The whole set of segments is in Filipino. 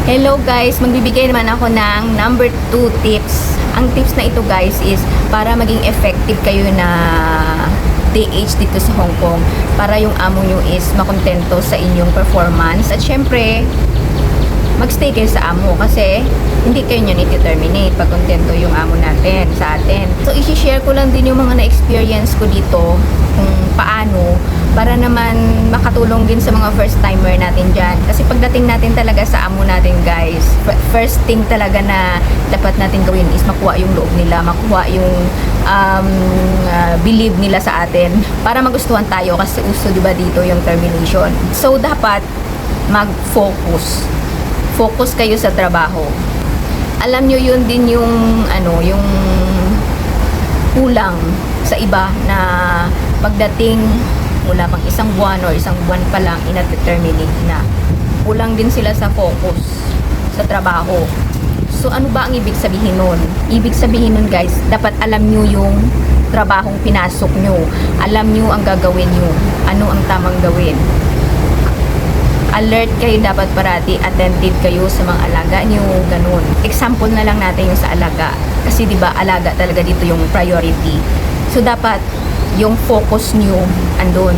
Hello guys, magbibigay naman ako ng number 2 tips. Ang tips na ito guys is para maging effective kayo na DH dito sa Hong Kong. Para yung amo nyo is makontento sa inyong performance. At syempre, magstay kayo sa amo kasi hindi kayo nyo niti-terminate pag kontento yung amo natin sa atin. So, isi-share ko lang din yung mga na-experience ko dito kung paano para naman makatulong din sa mga first timer natin dyan. Kasi pagdating natin talaga sa amo natin guys, first thing talaga na dapat natin gawin is makuha yung loob nila, makuha yung believe nila sa atin para magustuhan tayo kasi uso diba dito yung termination. So, dapat mag-focus. Focus kayo sa trabaho. Alam nyo yun din yung yung kulang sa iba na pagdating mula pang isang buwan or isang buwan pa lang ina-terminate na. Kulang din sila sa focus sa trabaho. So ano ba ang ibig sabihin nun? Ibig sabihin nun guys, dapat alam nyo yung trabahong pinasok nyo. Alam nyo ang gagawin nyo. Ano ang tamang gawin. Alert kayo dapat parati, attentive kayo sa mga alaga nyo, ganun. Example na lang natin yung sa alaga. Kasi 'di ba alaga talaga dito yung priority. So dapat yung focus nyo andun.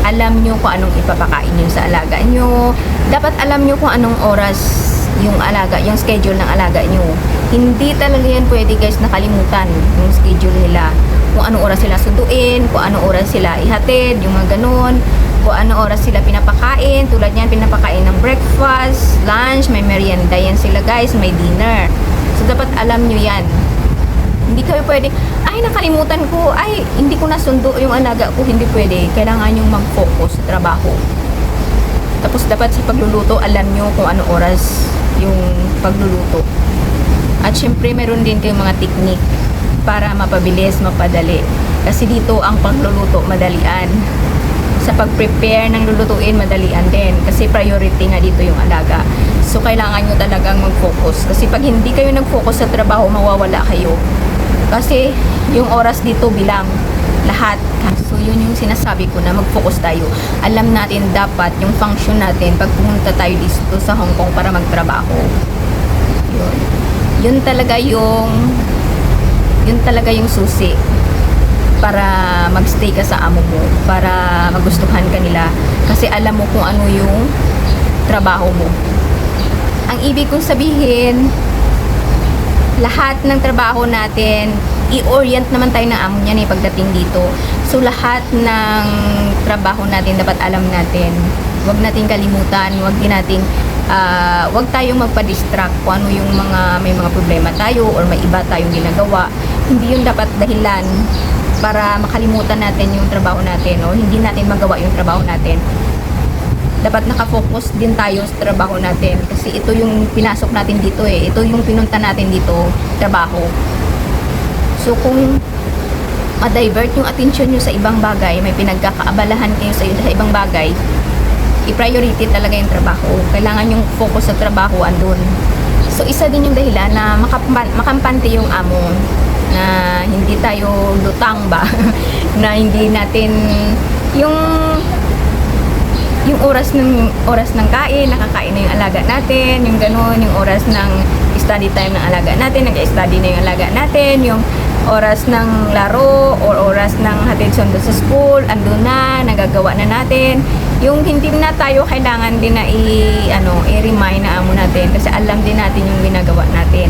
Alam nyo kung anong ipapakain nyo sa alaga nyo. Dapat alam nyo kung anong oras yung alaga, yung schedule ng alaga nyo. Hindi talaga yan pwede guys nakalimutan yung schedule nila. Kung anong oras sila sunduin, kung anong oras sila ihatid, yung mga ganun. Kung anong oras sila pinapakain. Tulad yan, pinapakain ng breakfast, lunch, may merienda yan sila guys, may dinner. So dapat alam nyo yan. Hindi kayo pwede, ay nakalimutan ko, ay hindi ko nasundo yung alaga ko. Hindi pwede. Kailangan yung mag-focus sa trabaho. Tapos dapat sa pagluluto, alam nyo kung anong oras yung pagluluto. At syempre meron din kayong mga technique para mapabilis, mapadali. Kasi dito ang pagluluto madalian. Sa pag-prepare ng lulutuin, madalian din. Kasi priority nga dito yung alaga. So, kailangan nyo talagang mag-focus. Kasi pag hindi kayo nag-focus sa trabaho, mawawala kayo. Kasi yung oras dito bilang lahat. So, yun yung sinasabi ko na mag-focus tayo. Alam natin dapat yung function natin pag pumunta tayo dito sa Hong Kong para magtrabaho. Yun. Yun talaga yung susi para magstay ka sa amo mo, para magustuhan ka nila kasi alam mo kung ano yung trabaho mo. Ang ibig kong sabihin, lahat ng trabaho natin, i-orient naman tayo ng amo niyan pagdating dito. So lahat ng trabaho natin dapat alam natin. Huwag nating kalimutan, huwag tayong magpa-distract kung ano yung may mga problema tayo or may iba tayong ginagawa. Hindi yun dapat dahilan para makalimutan natin yung trabaho natin o hindi natin magawa yung trabaho natin. Dapat nakafocus din tayo sa trabaho natin kasi ito yung pinasok natin dito ito yung pinunta natin dito, trabaho. So kung ma-divert yung attention nyo sa ibang bagay, may pinagkakaabalahan kayo sa ibang bagay, i-priority talaga yung trabaho. Kailangan yung focus sa trabaho andun. So isa din yung dahilan na makampante yung amo, na hindi tayo lutang ba na hindi natin yung oras ng kain, nakakain na yung alaga natin, yung gano'n, yung oras ng study time ng alaga natin, nag-study na yung alaga natin, yung oras ng laro or oras ng hatid sundo sa school, andun na, nagagawa na natin. Yung hindi na tayo kailangan din na i-remind na amo natin kasi alam din natin yung ginagawa natin.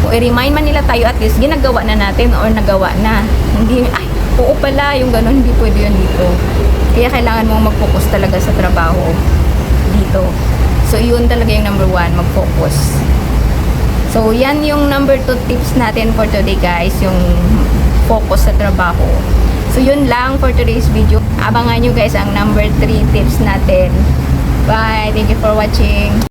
Kung i-remind man nila tayo, at least ginagawa na natin or nagawa na. Hindi, ay, oo pala, yung gano'n, hindi pwede yun dito. Kaya kailangan mong mag-focus talaga sa trabaho dito. So, yun talaga yung number 1, mag-focus. So, yan yung number 2 tips natin for today guys, yung focus sa trabaho. So, yun lang for today's video. Abangan nyo guys ang number 3 tips natin. Bye! Thank you for watching.